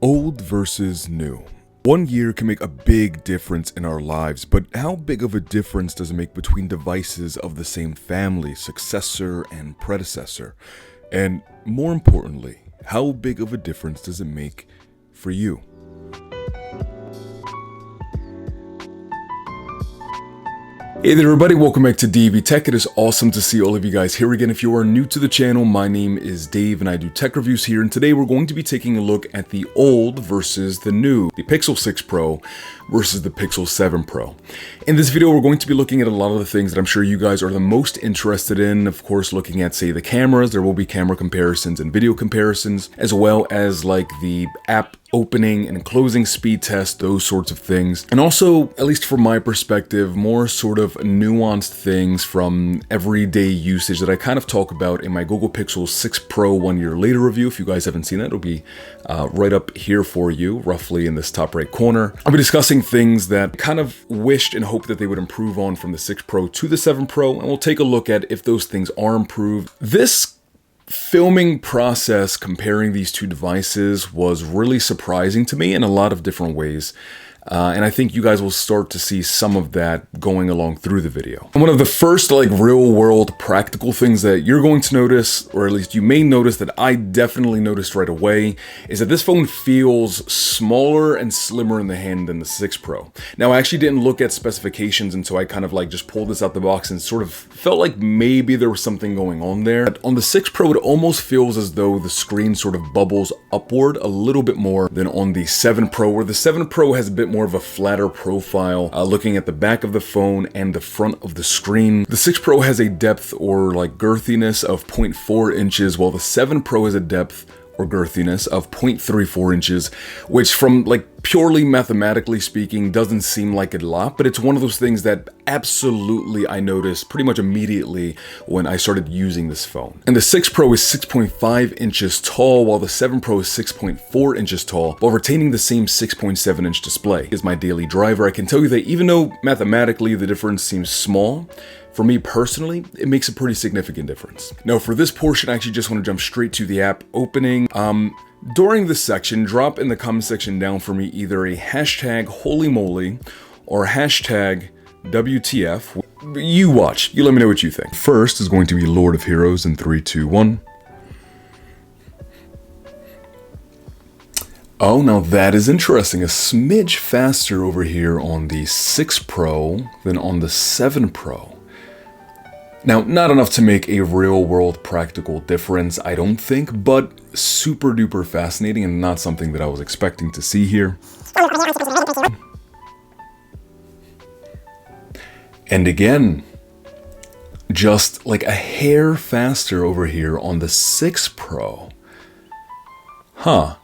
Old versus new. 1 year can make a big difference in our lives, but how big of a difference does it make between devices of the same family, successor, and predecessor? And more importantly, how big of a difference does it make for you? Hey there everybody, welcome back to DV Tech. It is awesome to see all of you guys here again. If you are new to the channel, my name is Dave and I do tech reviews here, and today we're going to be taking a look at the old versus the new, the Pixel 6 Pro versus the Pixel 7 Pro. In this video, we're going to be looking at a lot of the things that I'm sure you guys are the most interested in. Of course, looking at, say, the cameras. There will be camera comparisons and video comparisons, as well as like the app opening and closing speed test, those sorts of things. And also, at least from my perspective, more sort of nuanced things from everyday usage that I kind of talk about in my Google Pixel 6 Pro 1 year later review. If you guys haven't seen that, it'll be right up here for you, roughly in this top right corner. I'll be discussing things that I kind of wished and hoped that they would improve on from the 6 Pro to the 7 Pro, and we'll take a look at if those things are improved. This filming process comparing these two devices was really surprising to me in a lot of different ways. And I think you guys will start to see some of that going along through the video. And one of the first real world practical things that you're going to notice, or at least you may notice that I definitely noticed right away, is that this phone feels smaller and slimmer in the hand than the 6 Pro. Now, I actually didn't look at specifications until I kind of just pulled this out the box and sort of felt like maybe there was something going on there. But on the 6 Pro, it almost feels as though the screen sort of bubbles upward a little bit more than on the 7 Pro, where the 7 Pro has a bit more of a flatter profile, looking at the back of the phone and the front of the screen. The 6 Pro has a depth or girthiness of 0.4 inches, while the 7 Pro has a depth or girthiness of 0.34 inches, which from purely mathematically speaking doesn't seem like a lot, but it's one of those things that absolutely I noticed pretty much immediately when I started using this phone. And the 6 Pro is 6.5 inches tall, while the 7 Pro is 6.4 inches tall, while retaining the same 6.7 inch display. As my daily driver, I can tell you that even though mathematically the difference seems small, for me personally, it makes a pretty significant difference. Now for this portion, I actually just want to jump straight to the app opening. During this section, drop in the comment section down for me either a hashtag holy moly or hashtag WTF. You watch, you let me know what you think. First is going to be Lord of Heroes in 3, 2, 1. Oh, now that is interesting. A smidge faster over here on the 6 Pro than on the 7 Pro. Now, not enough to make a real-world practical difference, I don't think, but super duper fascinating and not something that I was expecting to see here. And again, just a hair faster over here on the 6 Pro. Huh.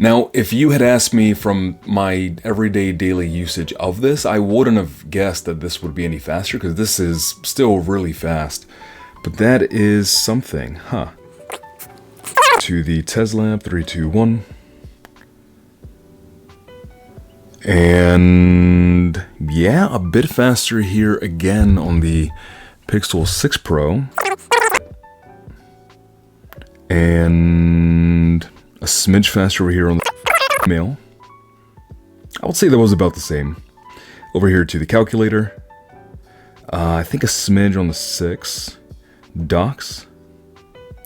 Now, if you had asked me from my everyday daily usage of this, I wouldn't have guessed that this would be any faster, because this is still really fast. But that is something, huh? To the Tesla, 3, 2, 1. And yeah, a bit faster here again on the Pixel 6 Pro. And a smidge faster over here on the mail. I would say that was about the same. Over here to the calculator. I think a smidge on the 6. Docs.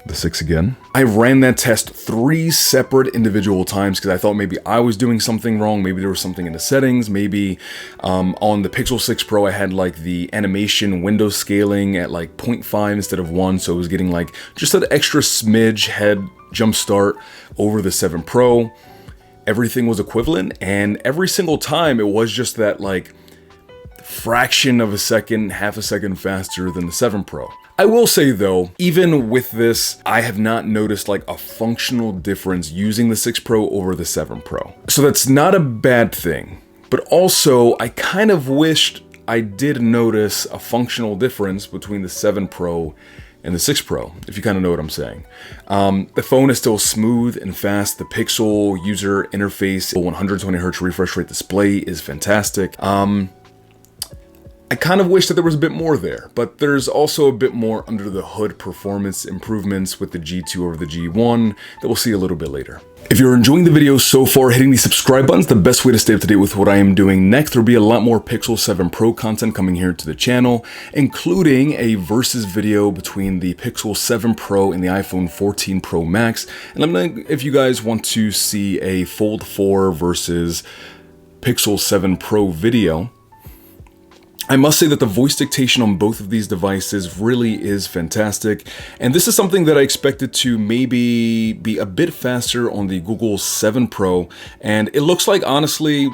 The 6 again. I ran that test 3 separate individual times because I thought maybe I was doing something wrong. Maybe there was something in the settings. Maybe on the Pixel 6 Pro I had the animation window scaling at 0.5 instead of 1. So it was getting just that extra smidge head jump start over the 7 Pro. Everything was equivalent, and every single time it was just that fraction of a second, half a second faster than the 7 Pro. I will say though, even with this, I have not noticed a functional difference using the 6 Pro over the 7 Pro. So that's not a bad thing, but also I kind of wished I did notice a functional difference between the 7 Pro and the 6 Pro, if you kind of know what I'm saying. The phone is still smooth and fast. The Pixel user interface, 120Hz refresh rate display is fantastic. I kind of wish that there was a bit more there, but there's also a bit more under the hood performance improvements with the G2 over the G1 that we'll see a little bit later. If you're enjoying the video so far, hitting the subscribe button is the best way to stay up to date with what I am doing next. There'll be a lot more Pixel 7 Pro content coming here to the channel, including a versus video between the Pixel 7 Pro and the iPhone 14 Pro Max. And let me know if you guys want to see a Fold 4 versus Pixel 7 Pro video. I must say that the voice dictation on both of these devices really is fantastic, and this is something that I expected to maybe be a bit faster on the Google 7 Pro, and it looks like, honestly,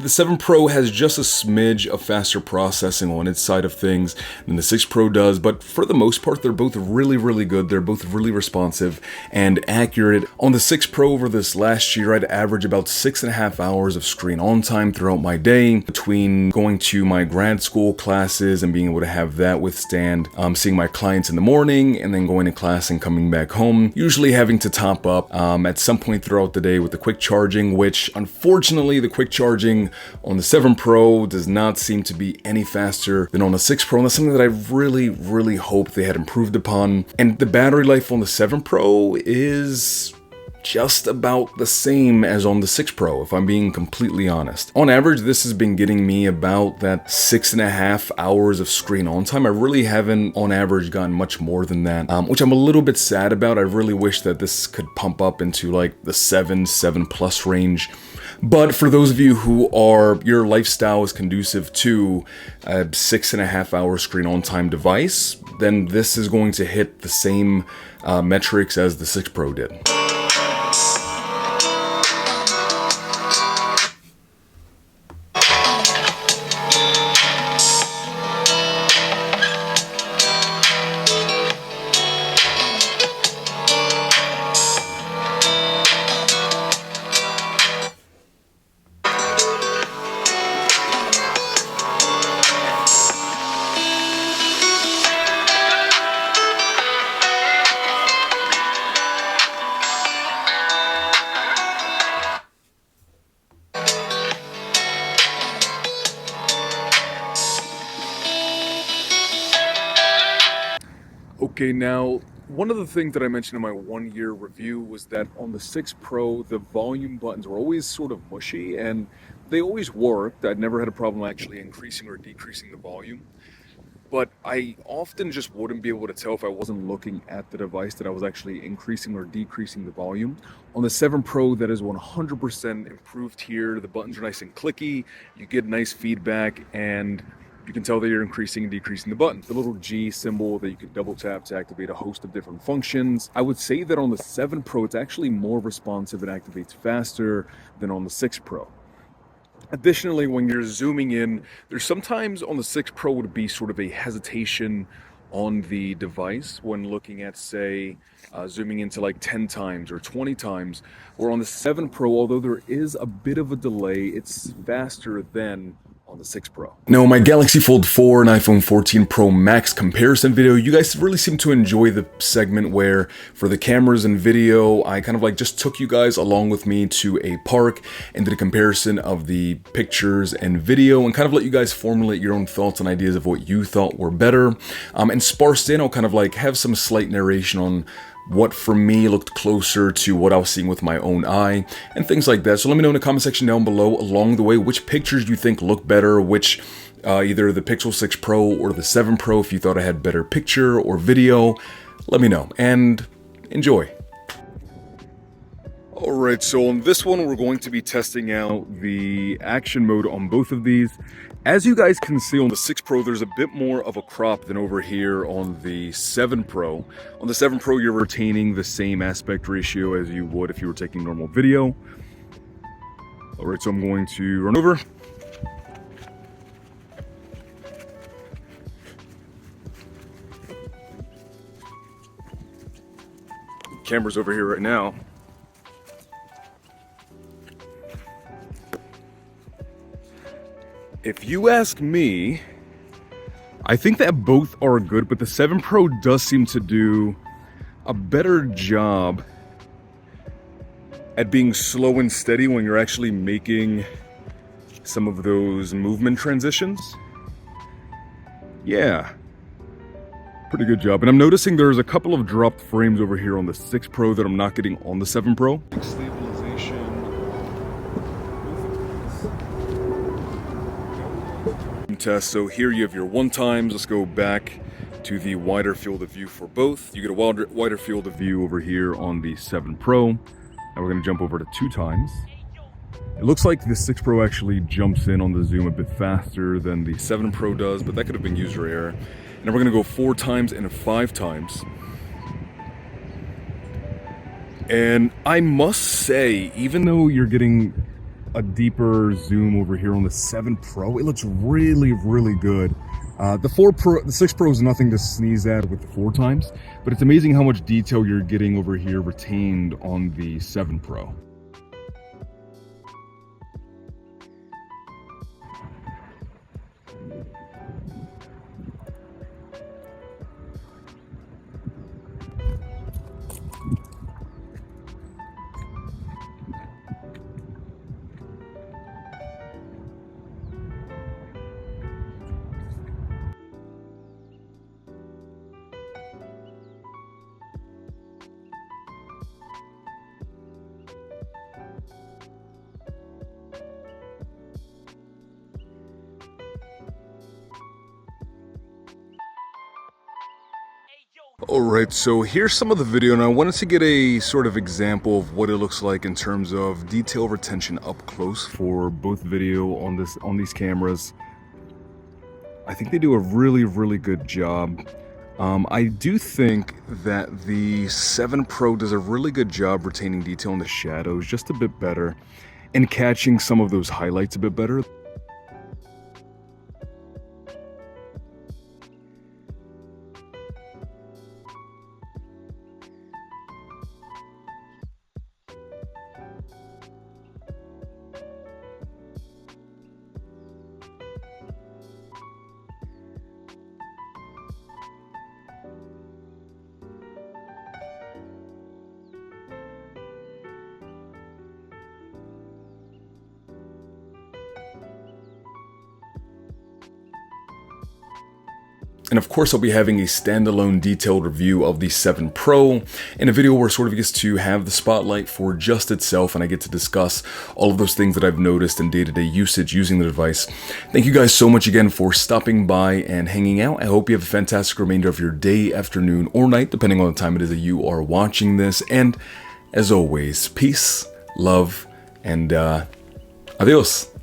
the 7 Pro has just a smidge of faster processing on its side of things than the 6 Pro does, but for the most part, they're both really good. They're both really responsive and accurate. On the 6 Pro over this last year, I'd average about 6.5 hours of screen on time throughout my day between going to my grad school classes and being able to have that withstand seeing my clients in the morning and then going to class and coming back home, usually having to top up at some point throughout the day with the quick charging, which unfortunately the quick charging on the 7 Pro does not seem to be any faster than on the 6 Pro, and that's something that I really hope they had improved upon. And the battery life on the 7 Pro is just about the same as on the 6 Pro, if I'm being completely honest. On average, this has been getting me about that 6.5 hours of screen on time. I really haven't, on average, gotten much more than that, which I'm a little bit sad about. I really wish that this could pump up into like the 7 plus range. But for those of you who your lifestyle is conducive to a 6.5 hour screen on time device, then this is going to hit the same metrics as the 6 Pro did. Okay, now, one of the things that I mentioned in my 1-year review was that on the 6 Pro, the volume buttons were always sort of mushy, and they always worked. I'd never had a problem actually increasing or decreasing the volume. But I often just wouldn't be able to tell if I wasn't looking at the device that I was actually increasing or decreasing the volume. On the 7 Pro, that is 100% improved here. The buttons are nice and clicky, you get nice feedback, and you can tell that you're increasing and decreasing the buttons. The little G symbol that you can double tap to activate a host of different functions. I would say that on the 7 Pro, it's actually more responsive and activates faster than on the 6 Pro. Additionally, when you're zooming in, there's sometimes on the 6 Pro would be sort of a hesitation on the device when looking at, say, zooming into like 10 times or 20 times, or on the 7 Pro, although there is a bit of a delay, it's faster than on the 6 Pro. Now, my Galaxy Fold 4 and iPhone 14 Pro Max comparison video, you guys really seem to enjoy the segment where, for the cameras and video, I kind of like just took you guys along with me to a park and did a comparison of the pictures and video and kind of let you guys formulate your own thoughts and ideas of what you thought were better. And sparsed in, I'll kind of like have some slight narration on what for me looked closer to what I was seeing with my own eye, and things like that. So let me know in the comment section down below along the way which pictures you think look better, which either the Pixel 6 Pro or the 7 Pro, if you thought I had better picture or video, let me know, and enjoy. Alright, so on this one we're going to be testing out the action mode on both of these. As you guys can see on the 6 Pro, there's a bit more of a crop than over here on the 7 Pro. On the 7 Pro, you're retaining the same aspect ratio as you would if you were taking normal video. Alright, so I'm going to run over. Camera's over here right now. If you ask me, I think that both are good, but the 7 Pro does seem to do a better job at being slow and steady when you're actually making some of those movement transitions. Yeah, pretty good job. And I'm noticing there's a couple of dropped frames over here on the 6 Pro that I'm not getting on the 7 Pro. Stabilization. Test. So here you have your 1x. Let's go back to the wider field of view for both. You get a wider field of view over here on the 7 Pro. Now we're going to jump over to 2x. It looks like the 6 Pro actually jumps in on the zoom a bit faster than the 7 Pro does, but that could have been user error. And we're going to go 4x and 5x. And I must say, even though you're getting a deeper zoom over here on the 7 Pro, it looks really, really good. The 6 Pro is nothing to sneeze at with the 4x, but it's amazing how much detail you're getting over here retained on the 7 Pro. Alright, so here's some of the video, and I wanted to get a sort of example of what it looks like in terms of detail retention up close for both video on these cameras. I think they do a really good job. I do think that the 7 Pro does a really good job retaining detail in the shadows just a bit better and catching some of those highlights a bit better. And of course, I'll be having a standalone detailed review of the 7 Pro in a video where it sort of gets to have the spotlight for just itself, and I get to discuss all of those things that I've noticed in day-to-day usage using the device. Thank you guys so much again for stopping by and hanging out. I hope you have a fantastic remainder of your day, afternoon, or night, depending on the time it is that you are watching this. And as always, peace, love, and adios.